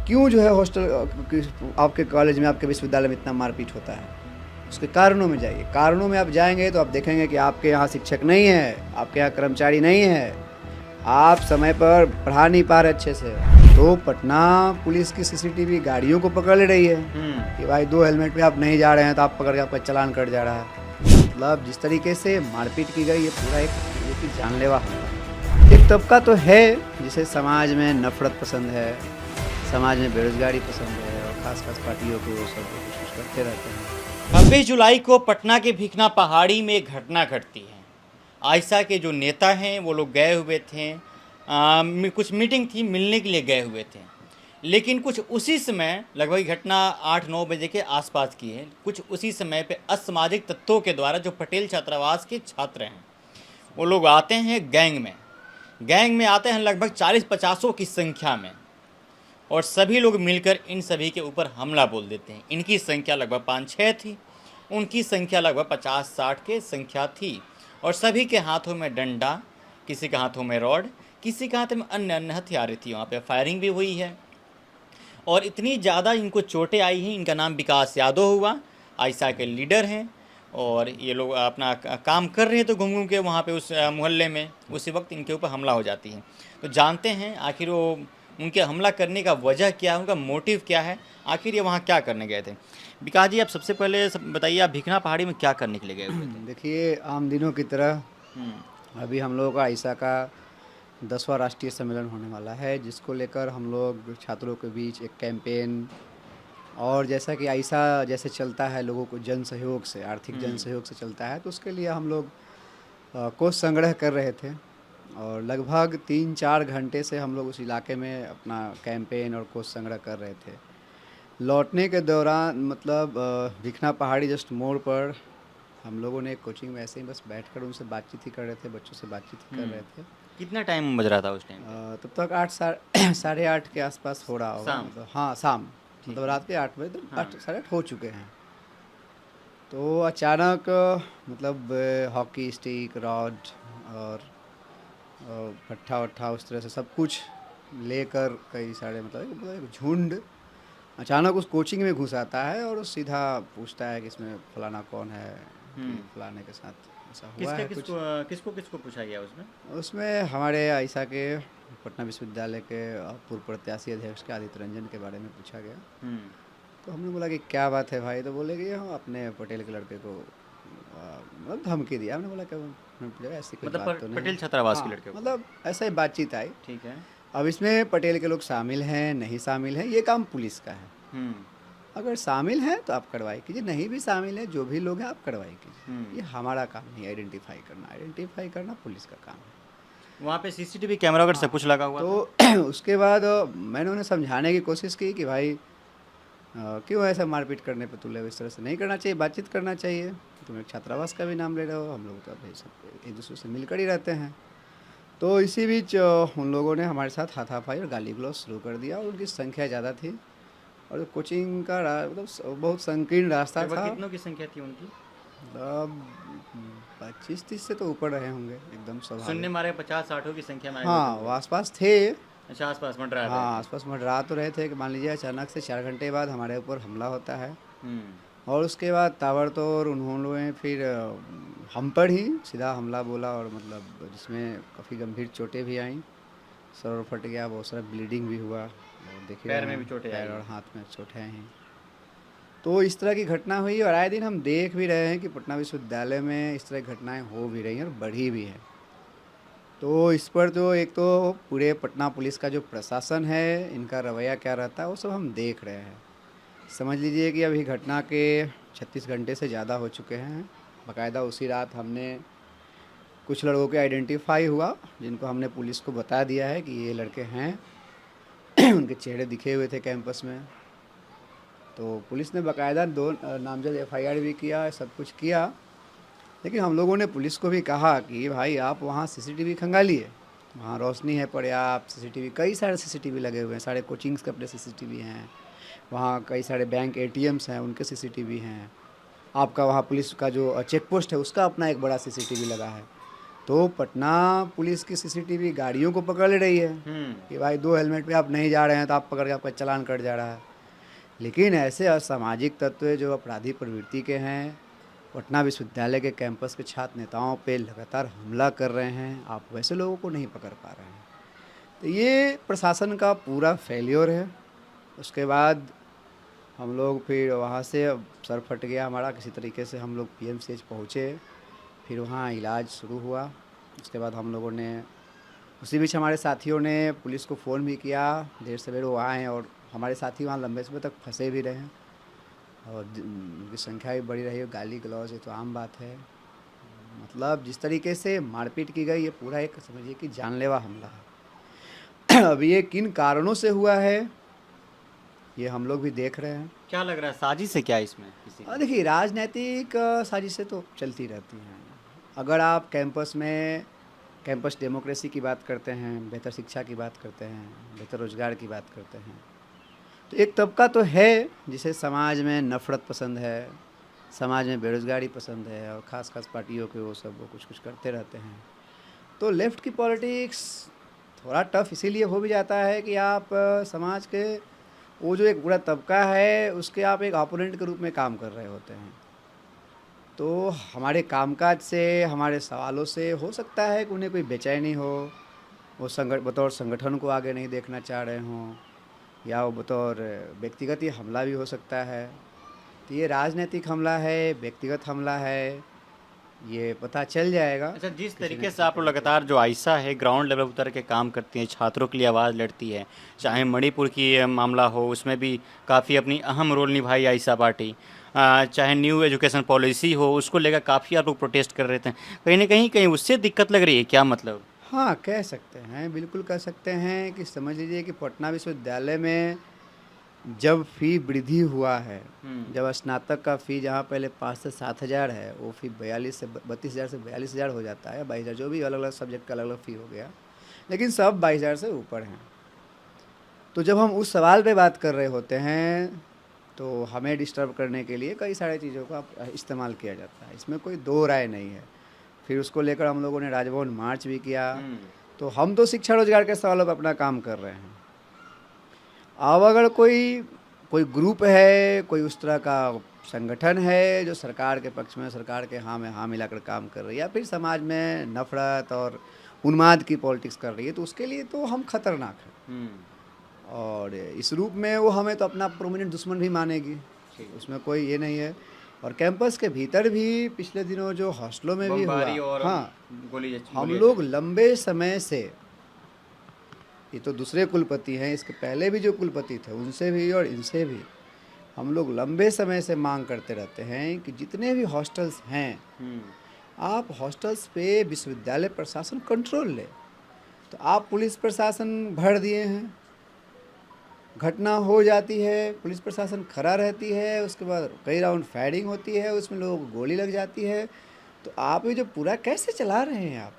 क्यों जो है आपके कॉलेज में, आपके विश्वविद्यालय में इतना मारपीट होता है? उसके कारणों में जाइए। कारणों में आप जाएंगे तो आप देखेंगे कि आपके यहाँ शिक्षक नहीं है, आपके यहाँ कर्मचारी नहीं है, आप समय पर पढ़ा नहीं पा रहे अच्छे से। तो पटना पुलिस की सीसीटीवी गाड़ियों को पकड़ ले रही है कि भाई 2 हेलमेट पे आप नहीं जा रहे हैं तो आप पकड़ के आपका चालान कट जा रहा है। मतलब जिस तरीके से मारपीट की गई, ये पूरा एक जानलेवा हमला। एक तबका तो है जिसे समाज में नफरत पसंद है, समाज में बेरोजगारी पसंद है, और खास पार्टियों को वो सब कोशिश करते रहते हैं। 26 जुलाई को पटना के भिखना पहाड़ी में एक घटना घटती है। आयशा के जो नेता हैं वो लोग गए हुए थे, कुछ मीटिंग थी, मिलने के लिए गए हुए थे। लेकिन कुछ उसी समय, लगभग घटना 8-9 बजे के आसपास की है, कुछ उसी समय पे असामाजिक तत्वों के द्वारा, जो पटेल छात्रावास के छात्र हैं, वो लोग आते हैं गैंग में आते हैं लगभग 40-50 की संख्या में, और सभी लोग मिलकर इन सभी के ऊपर हमला बोल देते हैं। इनकी संख्या लगभग 5-6 थी, उनकी संख्या लगभग 50-60 के संख्या थी, और सभी के हाथों में डंडा, किसी के हाथों में रॉड, किसी के हाथ में अन्य अन्य हथियारें थी। वहाँ पे फायरिंग भी हुई है, और इतनी ज़्यादा इनको चोटें आई हैं। इनका नाम विकास यादव हुआ, आयशा के लीडर हैं, और ये लोग अपना काम कर रहे हैं तो घूम के वहाँ पे उस मोहल्ले में, उसी वक्त इनके ऊपर हमला हो जाती है। तो जानते हैं आखिर वो उनके हमला करने का वजह क्या है, उनका मोटिव क्या है, आखिर ये वहाँ क्या करने गए थे। विकास जी, आप सबसे पहले बताइए, आप भिखना पहाड़ी में क्या करने के लिए गए हुए थे? देखिए, आम दिनों की तरह अभी हम लोगों का आयशा का 10वां राष्ट्रीय सम्मेलन होने वाला है, जिसको लेकर हम लोग छात्रों के बीच एक कैंपेन, और जैसा कि आयशा जैसे चलता है लोगों को जन सहयोग से, आर्थिक जन सहयोग से चलता है, तो उसके लिए हम लोग कोष संग्रह कर रहे थे। और लगभग 3-4 घंटे से हम लोग उस इलाके में अपना कैंपेन और कोष संग्रह कर रहे थे। लौटने के दौरान मतलब भिखना पहाड़ी जस्ट मोड़ पर हम लोगों ने कोचिंग में ऐसे ही बस बैठकर उनसे बातचीत ही कर रहे थे, बच्चों से बातचीत ही कर रहे थे। कितना टाइम बज रहा था उस टाइम? तब तक 8 साढ़े 8 के आसपास हो रहा होगा। शाम? मतलब हाँ, शाम, मतलब रात के 8 बजे, तो 8 साढ़े 8 हो चुके हैं। तो अचानक मतलब हॉकी स्टिक, रॉड और भट्ठा वट्ठा उस तरह से सब कुछ लेकर कई सारे, मतलब एक झुंड अचानक उस कोचिंग में घुस आता है, और सीधा पूछता है कि इसमें फलाना कौन है, कि फलाने के साथ ऐसा हुआ है कुछ। किसको पूछा गया उसमें? उसमें हमारे आयशा के पटना विश्वविद्यालय के पूर्व प्रत्याशी अध्यक्ष के आदित्य रंजन के बारे में पूछा गया। तो हमने बोला कि क्या बात है भाई? तो बोले कि हम अपने पटेल के लड़के को मतलब धमकी दिया। हमने बोला कि ऐसी कोई मतलब बात तो नहीं। पटेल छात्रावास के हाँ, लड़के को? मतलब ऐसा ही बातचीत आई। ठीक है। अब इसमें पटेल के लोग शामिल हैं नहीं शामिल हैं, ये काम पुलिस का है। अगर शामिल हैं तो आप कार्रवाई कीजिए, नहीं भी शामिल है, जो भी लोग हैं आप कार्रवाई कीजिए। ये हमारा काम नहीं, आइडेंटिफाई करना पुलिस का काम है। वहाँ पे सीसीटीवी कैमरा वगैरह सब कुछ लगा हुआ तो उसके बाद मैंने उन्हें समझाने की कोशिश की कि भाई क्यों ऐसा मारपीट करने पे तुले हो, इस तरह से नहीं करना चाहिए, बातचीत करना चाहिए। तुम एक छात्रावास का भी नाम ले रहे हो, हम लोग तो भाई सब एक दूसरे से मिलकर ही रहते हैं। तो इसी बीच उन लोगों ने हमारे साथ हाथापाई और गाली गलौज शुरू कर दिया, और उनकी संख्या ज़्यादा थी, और कोचिंग का मतलब बहुत संकीर्ण रास्ता था। कितनों की संख्या थी उनकी? 25-30 से तो ऊपर रहे होंगे, एकदम सुनने स्वाभाविक। मारे 50-60 की संख्या में? हाँ, वो आसपास थे। अच्छा, आसपास मंडरा रहे हाँ, आसपास मंडरा तो रहे थे कि मान लीजिए अचानक से 4 घंटे बाद हमारे ऊपर हमला होता है, और उसके बाद ताबड़तोड़ उन्होंने फिर हम पर ही सीधा हमला बोला, और मतलब जिसमें काफ़ी गंभीर चोटें भी आईं। सर फट गया, बहुत सारा ब्लीडिंग भी हुआ, और देखिए पैर में भी चोटें आई? पैर और हाथ में चोटें आई। तो इस तरह की घटना हुई, और आए दिन हम देख भी रहे हैं कि पटना विश्वविद्यालय में इस तरह की घटनाएं हो भी रही हैं और बढ़ी भी हैं। तो इस पर जो एक तो पूरे पटना पुलिस का जो प्रशासन है, इनका रवैया क्या रहता है, वो सब हम देख रहे हैं। समझ लीजिए कि अभी घटना के 36 घंटे से ज़्यादा हो चुके हैं। बाकायदा उसी रात हमने कुछ लड़कों के आइडेंटिफाई हुआ, जिनको हमने पुलिस को बता दिया है कि ये लड़के हैं। उनके चेहरे दिखे हुए थे कैंपस में। तो पुलिस ने बाकायदा 2 नामजद एफआईआर भी किया, सब कुछ किया। लेकिन हम लोगों ने पुलिस को भी कहा कि भाई आप वहाँ सीसीटीवी खंगालिए, वहाँ रोशनी है पर्याप्त, सीसीटीवी कई सारे सीसीटीवी लगे हुए हैं, सारे कोचिंग्स के अपने सीसीटीवी हैं, वहाँ कई सारे बैंक एटीएम्स हैं, उनके सीसीटीवी हैं, आपका वहाँ पुलिस का जो चेक पोस्ट है उसका अपना एक बड़ा सीसीटीवी लगा है। तो पटना पुलिस की सीसीटीवी गाड़ियों को पकड़ ले रही है कि भाई 2 हेलमेट पे आप नहीं जा रहे हैं तो आप पकड़ के आपका चालान कट जा रहा है। लेकिन ऐसे असामाजिक तत्व जो अपराधी प्रवृत्ति के हैं, पटना विश्वविद्यालय के कैंपस के छात्र नेताओं पे लगातार हमला कर रहे हैं, आप वैसे लोगों को नहीं पकड़ पा रहे हैं। तो ये प्रशासन का पूरा फेल्योर है। उसके बाद हम लोग फिर वहाँ से सर फट गया हमारा, किसी तरीके से हम लोग पीएमसीएच पहुँचे, फिर वहाँ इलाज शुरू हुआ। उसके बाद हम लोगों ने उसी बीच हमारे साथियों ने पुलिस को फ़ोन भी किया, देर सवेर वो आए और हमारे साथी वहाँ लंबे समय तक फंसे भी रहे हैं और उनकी संख्या भी बढ़ी रही है। गाली गलौज ये तो आम बात है। मतलब जिस तरीके से मारपीट की गई, ये पूरा एक समझिए कि जानलेवा हमला है। अब ये किन कारणों से हुआ है ये हम लोग भी देख रहे हैं। क्या लग रहा है, साजिश है क्या इसमें किसी और देखिए, राजनीतिक साजिशें तो चलती रहती हैं। अगर आप कैंपस डेमोक्रेसी की बात करते हैं, बेहतर शिक्षा की बात करते हैं, बेहतर रोजगार की बात करते हैं, तो एक तबका तो है जिसे समाज में नफ़रत पसंद है, समाज में बेरोज़गारी पसंद है और ख़ास ख़ास पार्टियों के वो कुछ कुछ करते रहते हैं। तो लेफ़्ट की पॉलिटिक्स थोड़ा टफ़ इसीलिए हो भी जाता है कि आप समाज के वो जो एक पूरा तबका है उसके आप एक अपोनेंट के रूप में काम कर रहे होते हैं। तो हमारे कामकाज से, हमारे सवालों से हो सकता है कि उन्हें कोई बेचैनी हो, वो बतौर संगठन को आगे नहीं देखना चाह रहे हों, या वो बतौर व्यक्तिगत ही हमला भी हो सकता है। तो ये राजनीतिक हमला है, व्यक्तिगत हमला है, ये पता चल जाएगा। अच्छा, जिस किसी न तरीके से किसी आप लोग तरीके लगातार से। जो आयशा है ग्राउंड लेवल उतर के काम करती हैं, छात्रों के लिए आवाज़ लड़ती है, चाहे मणिपुर की मामला हो उसमें भी काफ़ी अपनी अहम रोल निभाई आयशा पार्टी, चाहे न्यू एजुकेशन पॉलिसी हो उसको लेकर काफ़ी आप लोग प्रोटेस्ट कर रहे थे, कहीं ना कहीं उससे दिक्कत लग रही है क्या मतलब? हाँ, कह सकते हैं, बिल्कुल कह सकते हैं कि समझ लीजिए कि पटना विश्वविद्यालय में जब फ़ी वृद्धि हुआ है, जब स्नातक का फ़ी जहाँ पहले 5 से 7 हज़ार है, वो फ़ी 32 हज़ार से 42 हज़ार हो जाता है, 22 हज़ार, जो भी अलग-अलग सब्जेक्ट का अलग-अलग फ़ी हो गया, लेकिन सब 22 हज़ार से ऊपर हैं। तो जब हम उस सवाल पे बात कर रहे होते हैं, तो हमें डिस्टर्ब करने के लिए कई सारी चीज़ों का इस्तेमाल किया जाता है, इसमें कोई दो राय नहीं है। फिर उसको लेकर हम लोगों ने राजभवन मार्च भी किया। तो हम तो शिक्षा रोजगार के सवालों पे अपना काम कर रहे हैं। अब अगर कोई कोई ग्रुप है, कोई उस तरह का संगठन है जो सरकार के पक्ष में, सरकार के हाँ में हाँ मिलाकर काम कर रही है, या फिर समाज में नफ़रत और उन्माद की पॉलिटिक्स कर रही है, तो उसके लिए तो हम खतरनाक हैं। और इस रूप में वो हमें तो अपना प्रोमिनेंट दुश्मन भी मानेगी, उसमें कोई ये नहीं है। और कैंपस के भीतर भी पिछले दिनों जो हॉस्टलों में भी हुआ, बमबारी और हाँ, गोली हम लोग लंबे समय से, ये तो दूसरे कुलपति हैं, इसके पहले भी जो कुलपति थे उनसे भी और इनसे भी हम लोग लंबे समय से मांग करते रहते हैं कि जितने भी हॉस्टल्स हैं, आप हॉस्टल्स पे विश्वविद्यालय प्रशासन कंट्रोल ले। तो आप पुलिस प्रशासन भर दिए हैं, घटना हो जाती है, पुलिस प्रशासन खड़ा रहती है, उसके बाद कई राउंड फायरिंग होती है, उसमें लोगों को गोली लग जाती है। तो आप ये जो पूरा कैसे चला रहे हैं आप?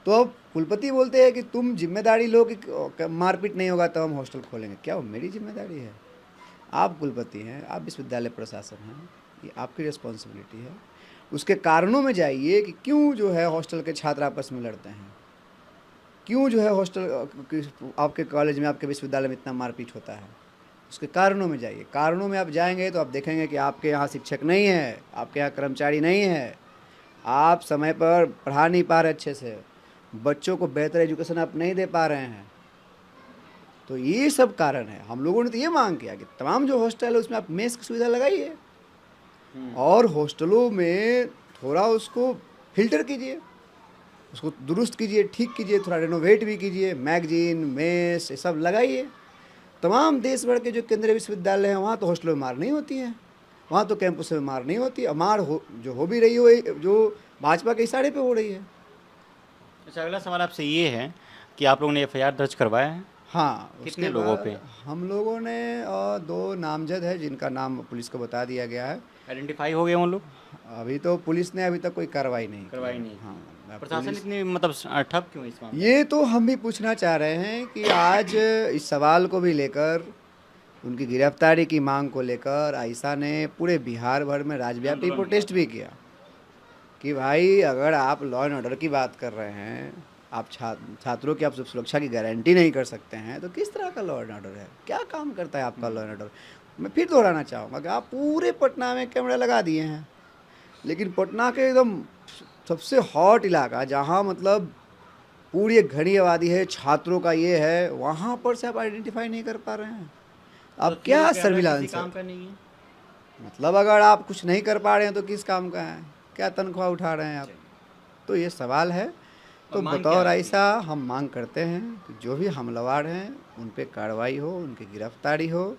तो अब कुलपति बोलते हैं कि तुम जिम्मेदारी लो कि मारपीट नहीं होगा तब हम हॉस्टल खोलेंगे। क्या वो मेरी जिम्मेदारी है? आप कुलपति हैं, आप विश्वविद्यालय प्रशासन हैं, ये आपकी रिस्पॉन्सिबिलिटी है। उसके कारणों में जाइए कि क्यों जो है हॉस्टल के छात्र आपस में लड़ते हैं, क्यों जो है हॉस्टल आपके कॉलेज में, आपके विश्वविद्यालय में इतना मारपीट होता है। उसके कारणों में जाइए, कारणों में आप जाएंगे तो आप देखेंगे कि आपके यहाँ शिक्षक नहीं है, आपके यहाँ कर्मचारी नहीं है, आप समय पर पढ़ा नहीं पा रहे अच्छे से, बच्चों को बेहतर एजुकेशन आप नहीं दे पा रहे हैं। तो ये सब कारण है। हम लोगों ने तो ये मांग किया कि तमाम जो हॉस्टल है उसमें आप मेस की सुविधा लगाइए और हॉस्टलों में थोड़ा उसको फिल्टर कीजिए, उसको दुरुस्त कीजिए, ठीक कीजिए, थोड़ा रेनोवेट भी कीजिए, मैगजीन, मेस ये सब लगाइए। तमाम देश भर के जो केंद्रीय विश्वविद्यालय हैं वहाँ तो हॉस्टलों में मार नहीं होती हैं, वहाँ तो कैंपस में मार नहीं होती। मार जो हो भी रही हो, जो भाजपा के इशारे पे हो रही है। अच्छा, अगला सवाल आपसे ये है कि आप लोगों ने एफआईआर दर्ज करवाया है? हाँ, कितने उसके लोगों बाद पे? हम लोगों ने 2 नामजद है जिनका नाम पुलिस को बता दिया गया है। आइडेंटिफाई हो गए वो लोग? अभी तो पुलिस ने अभी तक कोई कार्रवाई नहीं की करवाई है। नहीं हाँ, की। अब प्रशासन पुलिस, इतनी मतलब ठप क्यों है इस मामले में? ये तो हम भी पूछना चाह रहे हैं कि आज इस सवाल को भी लेकर, उनकी गिरफ्तारी की मांग को लेकर आयशा ने पूरे बिहार भर में राज्यव्यापी आंदोलन हुआ प्रोटेस्ट था। भी किया। कि भाई अगर आप लॉ एंड ऑर्डर की बात कर रहे हैं, आप छात्रों की आप सुरक्षा की गारंटी नहीं कर सकते हैं, तो किस तरह का लॉ एंड ऑर्डर है? क्या काम करता है आपका लॉ एंड ऑर्डर? मैं फिर दोहराना चाहूँगा कि आप पूरे पटना में कैमरा लगा दिए हैं, लेकिन पटना के एकदम सबसे हॉट इलाका जहाँ मतलब पूरी एक घनी आबादी है, छात्रों का ये है, वहाँ पर से आप आइडेंटिफाई नहीं कर पा रहे हैं। तो अब फिर क्या कैमरा किसी सर्विलांस है? काम का नहीं है। मतलब अगर आप कुछ नहीं कर पा रहे हैं तो किस काम का है? क्या तनख्वाह उठा रहे हैं आप? तो ये सवाल है। और तो मांग क्या बतौर आपकी? ऐसा हम मांग करते हैं कि जो भी हमलावर हैं उन पे कार्रवाई हो, उनकी गिरफ्तारी हो,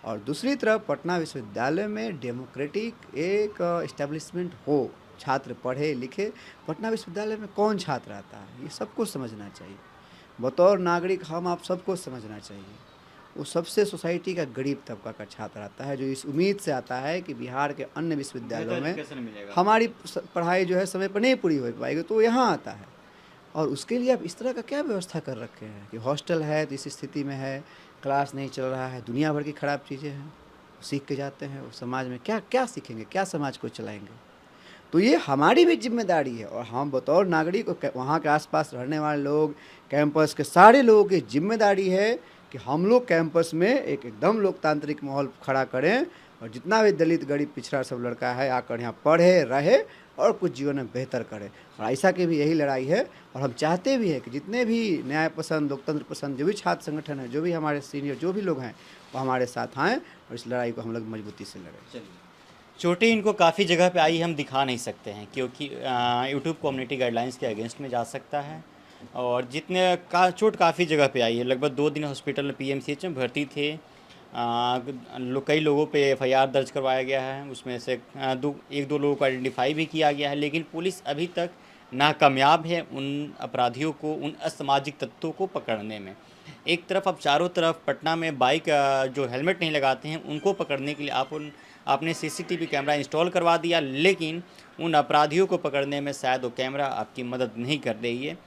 और दूसरी तरफ पटना विश्वविद्यालय में डेमोक्रेटिक एक इस्टेब्लिशमेंट हो, छात्र पढ़े लिखे। पटना विश्वविद्यालय में कौन छात्र आता है ये सबको समझना चाहिए। बतौर नागरिक हम आप सबको समझना चाहिए। वो सबसे सोसाइटी का गरीब तबका का छात्र आता है, जो इस उम्मीद से आता है कि बिहार के अन्य विश्वविद्यालयों बेहतर में एजुकेशन मिलेगा। हमारी पढ़ाई जो है समय पर नहीं पूरी हो पाएगी, तो वो यहाँ आता है। और उसके लिए आप इस तरह का क्या व्यवस्था कर रखे हैं कि हॉस्टल है तो इस स्थिति में है, क्लास नहीं चल रहा है, दुनिया भर की ख़राब चीज़ें हैं, सीख के जाते हैं, वो समाज में क्या क्या सीखेंगे, क्या समाज को चलाएंगे? तो ये हमारी भी जिम्मेदारी है, और हम बतौर नागरिक वहाँ के आसपास रहने वाले लोग, कैंपस के सारे लोगों की जिम्मेदारी है कि हम लोग कैंपस में एक एकदम लोकतांत्रिक माहौल खड़ा करें, और जितना भी दलित गरीब पिछड़ा सब लड़का है आकर यहाँ पढ़े रहे और कुछ जीवन में बेहतर करे। और ऐसा की भी यही लड़ाई है, और हम चाहते भी हैं कि जितने भी न्याय पसंद, लोकतंत्र पसंद जो भी छात्र संगठन है, जो भी हमारे सीनियर जो भी लोग हैं, वो हमारे साथ आएँ और इस लड़ाई को हम लोग मजबूती से लड़ें। चलिए, चोटें इनको काफ़ी जगह पे आई, हम दिखा नहीं सकते हैं क्योंकि यूट्यूब कम्युनिटी गाइडलाइंस के अगेंस्ट में जा सकता है। और जितने का चोट काफ़ी जगह पे आई है, लगभग 2 दिन हॉस्पिटल में पीएमसीएच में भर्ती थे। कई लोगों पे एफआईआर दर्ज करवाया गया है, उसमें से 1-2 लोगों को आइडेंटिफाई भी किया गया है, लेकिन पुलिस अभी तक नाकामयाब है उन अपराधियों को, उन असामाजिक तत्वों को पकड़ने में। एक तरफ अब चारों तरफ पटना में बाइक जो हेलमेट नहीं लगाते हैं उनको पकड़ने के लिए आपने सीसीटीवी कैमरा इंस्टॉल करवा दिया, लेकिन उन अपराधियों को पकड़ने में शायद वो कैमरा आपकी मदद नहीं कर रही है।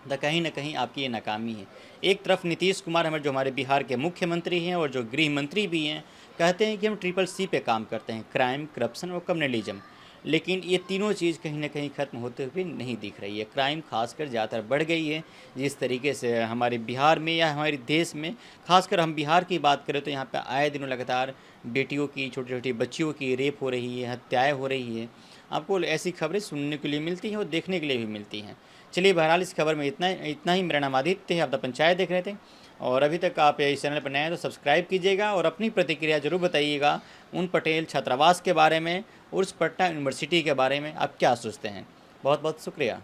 तो कहीं ना कहीं आपकी ये नाकामी है। एक तरफ नीतीश कुमार जो हमारे बिहार के मुख्यमंत्री हैं और जो गृह मंत्री भी हैं, कहते हैं कि हम CCC पे काम करते हैं, क्राइम, करप्शन और कम्युनलिज्म, लेकिन ये तीनों चीज़ कहीं ना कहीं ख़त्म होते हुए नहीं दिख रही है। क्राइम खासकर ज़्यादातर बढ़ गई है, जिस तरीके से हमारे बिहार में या हमारे देश में, खासकर हम बिहार की बात करें तो यहाँ पे आए दिनों लगातार बेटियों की, छोटी छोटी बच्चियों की रेप हो रही है, हत्याएँ हो रही है। आपको ऐसी खबरें सुनने के लिए मिलती हैं और देखने के लिए भी मिलती हैं। चलिए, बहरहाल इस खबर में इतना ही। मेरा नाम आदित्य है, आप द पंचायत देख रहे थे, और अभी तक आप इस चैनल पर नए हैं तो सब्सक्राइब कीजिएगा और अपनी प्रतिक्रिया ज़रूर बताइएगा उन पटेल छात्रावास के बारे में और उस पटना यूनिवर्सिटी के बारे में आप क्या सोचते हैं। बहुत बहुत शुक्रिया।